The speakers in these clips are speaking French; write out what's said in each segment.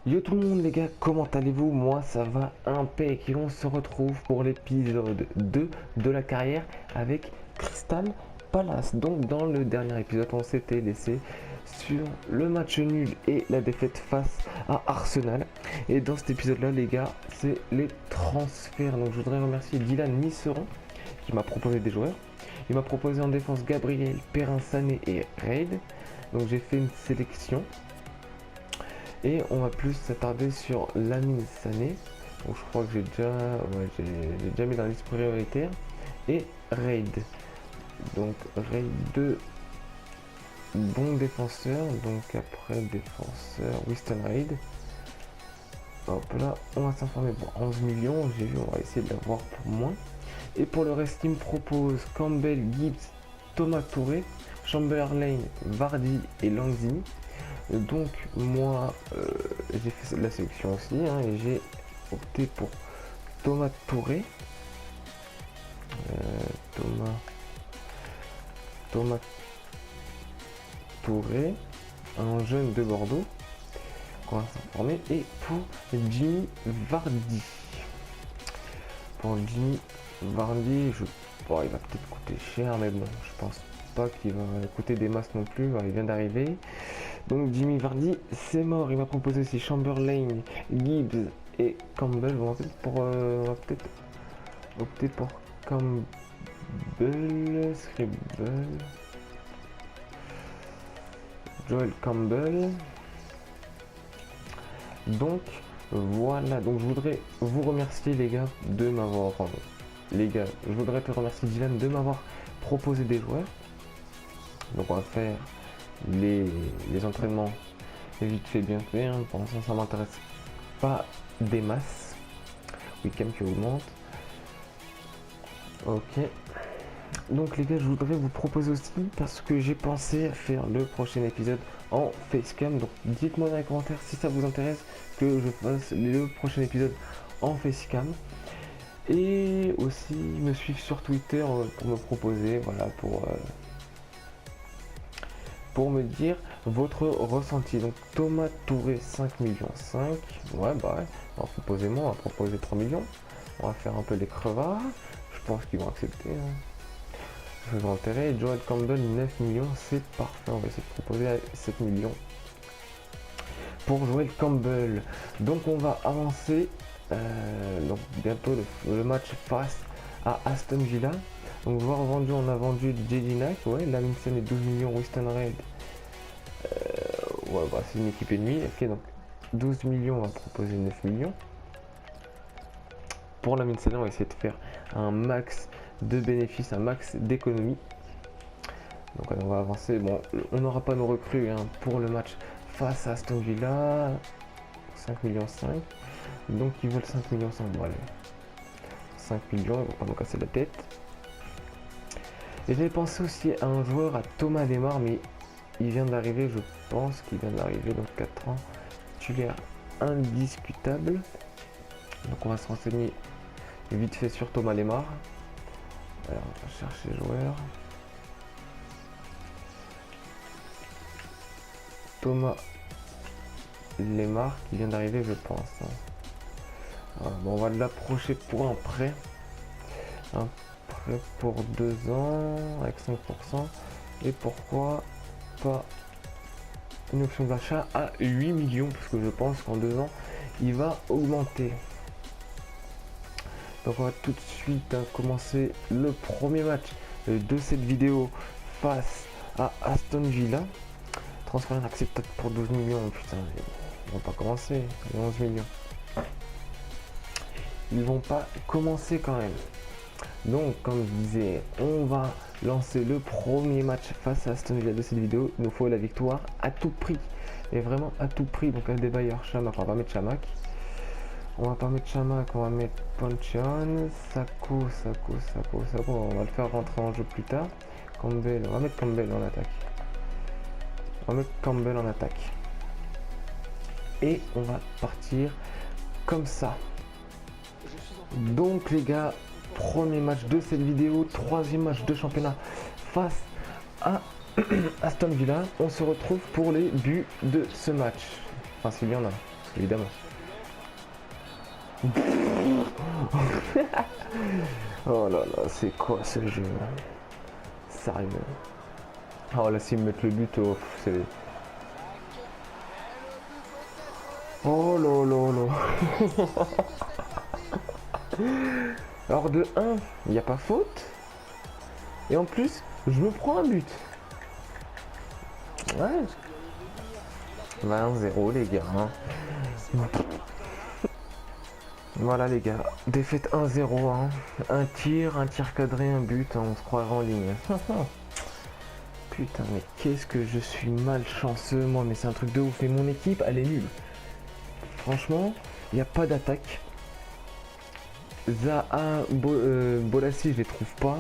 Yo tout le monde les gars, comment allez-vous? Moi ça va impec et on se retrouve pour l'épisode 2 de la carrière avec Crystal Palace. Donc dans le dernier épisode on s'était laissé sur le match nul et la défaite face à Arsenal. Et dans cet épisode là les gars, c'est les transferts. Donc je voudrais remercier Dylan Misseron qui m'a proposé des joueurs. Il m'a proposé en défense Gabriel, Perrin, Sané et Reid. Donc j'ai fait une sélection. Et on va plus s'attarder sur Lamine Sané. Donc je crois que j'ai déjà mis dans la liste prioritaire. Et Reid. Donc Reid 2 bons défenseurs. Donc après défenseur Winston Reid. Hop là, on va s'informer pour 11 millions. J'ai vu, on va essayer de l'avoir pour moins. Et pour le reste, il me propose Campbell, Gibbs, Thomas Touré, Chamberlain, Vardy et Lanzini. Donc moi j'ai fait la sélection aussi et j'ai opté pour Thomas Touré. Thomas Touré, un jeune de Bordeaux qu'on va s'informer, et pour Jimmy Vardy. Pour Jimmy Vardy, il va peut-être coûter cher, mais bon, je pense pas qu'il va coûter des masses non plus. Il vient d'arriver. Donc Jimmy Vardy, c'est mort. Il m'a proposé aussi Chamberlain, Gibbs et Campbell. On va peut-être opter pour Campbell, Scribble, Joel Campbell. Donc voilà. Donc je voudrais vous remercier les gars de m'avoir. Je voudrais te remercier Dylan de m'avoir proposé des joueurs. Donc on va faire les entraînements vite fait bien fait. Pour l'instant ça m'intéresse pas des masses. Wickham qui augmente. Ok. Donc les gars, je voudrais vous proposer aussi, parce que j'ai pensé à faire le prochain épisode en facecam. Donc dites-moi dans les commentaires si ça vous intéresse que je fasse le prochain épisode en facecam. Et aussi me suivre sur Twitter pour me proposer, voilà, pour me dire votre ressenti. Donc Thomas Touré 5 millions 5. Ouais bah ouais. Alors proposez-moi, on va proposer 3 millions. On va faire un peu les crevards. Je pense qu'ils vont accepter. Je vais enterrer. Joel Campbell 9 millions, c'est parfait. On va essayer de proposer 7 millions pour Joel Campbell. Donc on va avancer. Donc bientôt le match face à Aston Villa. Donc joueur vendu, on a vendu JD Knack, ouais, Lamine Sané 12 millions, Winston Reid. Ouais, bah c'est une équipe ennemie. Ok, donc 12 millions, on va proposer 9 millions. Pour Lamine Sané, on va essayer de faire un max de bénéfices, un max d'économie. Donc on va avancer. Bon, on n'aura pas nos recrues pour le match face à Aston Villa. 5 millions 5. Donc ils veulent 5 millions 5. Bon allez. 5 millions, ils vont pas nous casser la tête. Et j'avais pensé aussi à un joueur, à Thomas Lemar, mais il vient d'arriver, je pense qu'il vient d'arriver, donc 4 ans, titulaire indiscutable. Donc on va se renseigner vite fait sur Thomas Lemar. Alors on va chercher joueur. Thomas Lemar qui vient d'arriver, je pense. Voilà, bon, on va l'approcher pour un prêt. Un prêt pour 2 ans avec 5%. Et pourquoi pas une option d'achat à 8 millions, parce que je pense qu'en 2 ans il va augmenter. Donc on va tout de suite commencer le premier match de cette vidéo face à Aston Villa. Transfert inacceptable pour 12 millions, putain, ils vont pas commencer, les 11 millions. Ils vont pas commencer quand même. Donc comme je disais, on va lancer le premier match face à Aston Villa de cette vidéo. Il nous faut la victoire à tout prix. Et vraiment à tout prix. Donc Adebayor, Chamakh, on va pas mettre Chamakh. On va pas mettre Chamakh, on va mettre Ponchon, Sako. On va le faire rentrer en jeu plus tard. Campbell, on va mettre Campbell en attaque. On va mettre Campbell en attaque. Et on va partir comme ça. Donc les gars, premier match de cette vidéo, troisième match de championnat face à Aston Villa. On se retrouve pour les buts de ce match. Enfin s'il y en a. évidemment. Oh là là, c'est quoi ce jeu? Sérieux. Oh là, s'ils me mettent le but, oh, c'est... Oh là là là. Alors de 1, il n'y a pas faute. Et en plus, je me prends un but. Ouais. 20-0 les gars. Voilà les gars, défaite 1-0, hein. Un tir cadré, un but, hein. On se croirait en ligne. Putain, mais qu'est-ce que je suis malchanceux, moi, mais c'est un truc de ouf. Et mon équipe, elle est nulle. Franchement, il n'y a pas d'attaque. Zaha, Bolassi, je les trouve pas.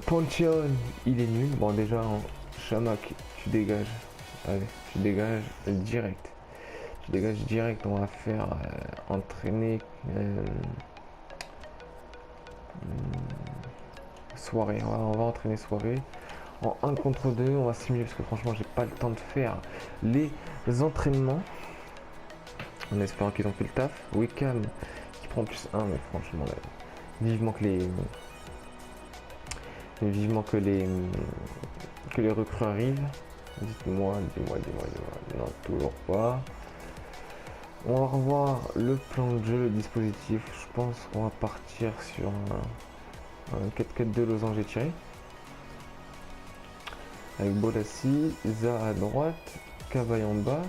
Ponchion, il est nul. Bon, déjà, hein, Chamak, tu dégages. Allez, tu dégages direct. Tu dégages direct. On va faire entraîner soirée. On va entraîner soirée. En 1 contre 2, on va simuler parce que franchement, j'ai pas le temps de faire les entraînements. En espérant qu'ils ont fait le taf. Wickham qui prend plus 1, mais franchement, là, vivement que les recrues arrivent. Dis-moi. Non, toujours pas. On va revoir le plan de jeu, le dispositif. Je pense qu'on va partir sur un 4-4-2 losange étiré. Avec Bolassi, Zaha à droite, Cabaye en bas.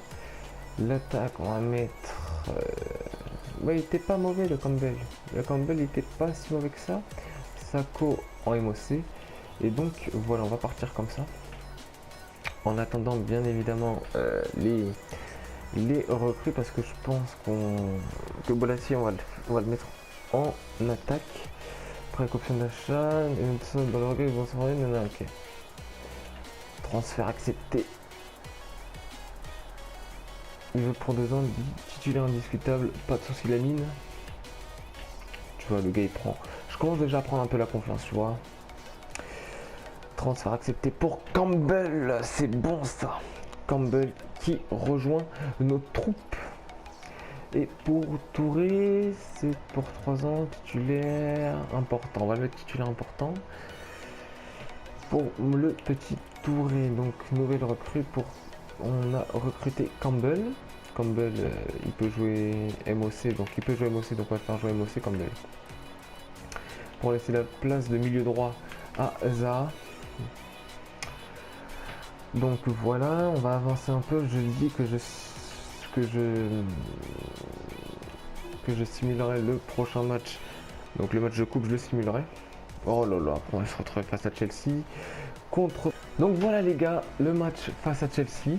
L'attaque, on va mettre... Ouais, il était pas mauvais le Campbell. Le Campbell il était pas si mauvais que ça. Sako en MOC. Et donc voilà, on va partir comme ça. En attendant bien évidemment les recrues parce que je pense que Bolassi on va le mettre en attaque. Après avec option d'achat, une seule dans le regard, ils vont se rendre, ok. Transfert accepté. Il veut pour 2 ans, titulaire indiscutable, pas de soucis la mine. Tu vois, le gars il prend. Je commence déjà à prendre un peu la confiance, tu vois. Transfert accepté pour Campbell, c'est bon ça. Campbell qui rejoint nos troupes. Et pour Touré, c'est pour 3 ans, titulaire important. On va le mettre titulaire important. Pour le petit Touré, donc nouvelle recrue pour... On a recruté Campbell. Campbell, il peut jouer MOC, donc on va faire jouer MOC Campbell. Pour laisser la place de milieu droit à Zaha. Donc voilà, on va avancer un peu. Je dis que je simulerai le prochain match. Donc le match de coupe, je le simulerai. Oh là là, après on va se retrouver face à Chelsea. Donc voilà les gars, le match face à Chelsea.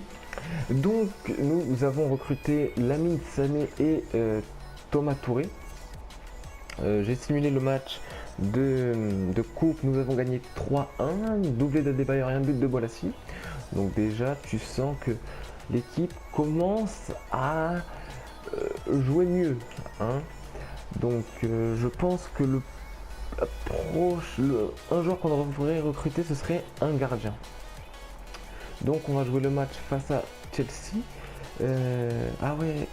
Donc nous avons recruté Lamine Sané et Thomas Touré. J'ai simulé le match de coupe. Nous avons gagné 3-1, doublé d'Adebayor et un but de Bolassi. Donc déjà tu sens que l'équipe commence à jouer mieux, hein. Donc je pense que un joueur qu'on devrait recruter, ce serait un gardien. Donc on va jouer le match face à Chelsea. Ah ouais,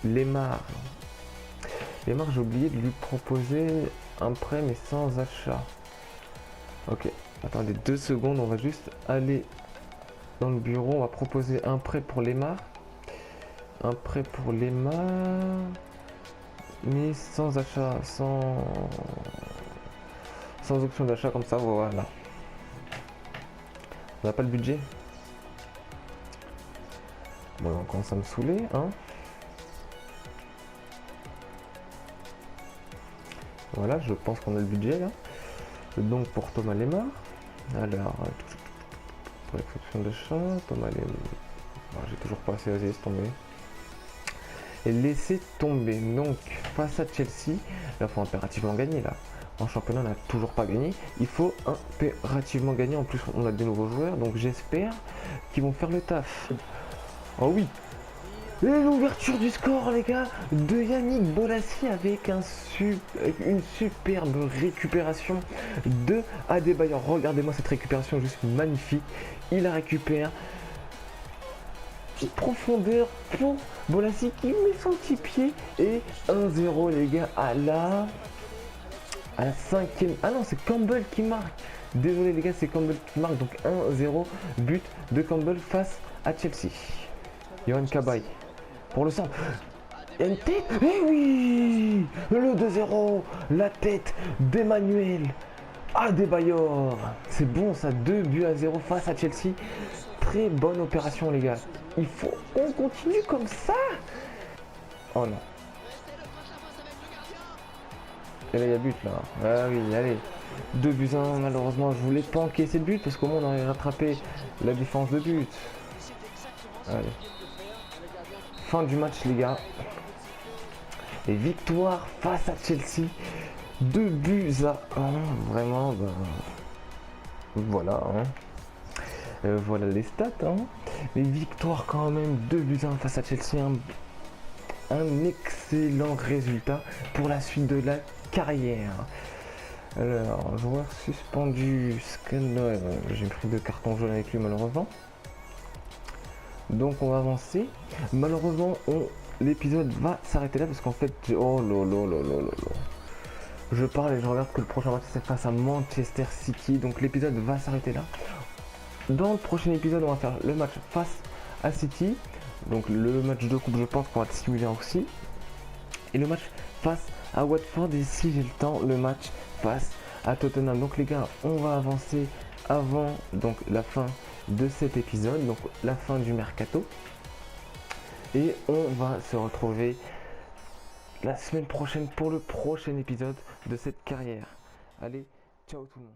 Lemar, j'ai oublié de lui proposer un prêt mais sans achat. Ok, attendez 2 secondes, on va juste aller dans le bureau, on va proposer un prêt pour Lemar. Un prêt pour Lemar, mais sans achat, sans option d'achat comme ça, voilà. On n'a pas le budget. Bon, on commence à me saouler, hein. Voilà, je pense qu'on a le budget là. Donc pour Thomas Lemar. Alors, pour l'exception d'achat, Thomas Lemar. J'ai toujours pas assez osé, laisse tomber. Et laisser tomber. Donc face à Chelsea, là il faut impérativement gagner là. En championnat on n'a toujours pas gagné. Il faut impérativement gagner. En plus on a des nouveaux joueurs. Donc j'espère qu'ils vont faire le taf. Oh oui. Et l'ouverture du score les gars de Yannick Bolassi avec une superbe récupération de Adebayor. Regardez-moi cette récupération juste magnifique. Il la récupère. petite profondeur pour Bolassi qui met son petit pied. Et 1-0 les gars à la 5e. Ah non, c'est Campbell qui marque. Désolé les gars, c'est Campbell qui marque. Donc 1-0, but de Campbell face à Chelsea. Yohan Cabaye pour le centre. Il y a une tête. Eh oui, le 2-0. La tête d'Emmanuel Adebayor. C'est bon ça, 2-0 face à Chelsea. Très bonne opération les gars. Il faut qu'on continue comme ça. Oh non. Et là il y a but là. Ah oui, allez. 2-1, malheureusement je voulais pas encaisser de but parce qu'au moins on aurait rattrapé la défense de but. Allez. Fin du match les gars. Et victoire face à Chelsea. 2-1. Vraiment, bah, voilà. Hein. Voilà les stats. Hein. Mais victoire quand même. 2-1 face à Chelsea. Un excellent résultat pour la suite de la carrière. Alors, joueur suspendu. Scanner. J'ai pris 2 cartons jaunes avec lui malheureusement. Donc on va avancer. Malheureusement, l'épisode va s'arrêter là parce qu'en fait, oh là. Je parle et je regarde que le prochain match c'est face à Manchester City. Donc l'épisode va s'arrêter là. Dans le prochain épisode, on va faire le match face à City. Donc le match de coupe, je pense qu'on va le simuler aussi. Et le match face à Watford. Et si j'ai le temps, le match face à Tottenham. Donc les gars, on va avancer avant donc la fin de cet épisode, donc la fin du mercato. Et on va se retrouver la semaine prochaine pour le prochain épisode de cette carrière. Allez, ciao tout le monde.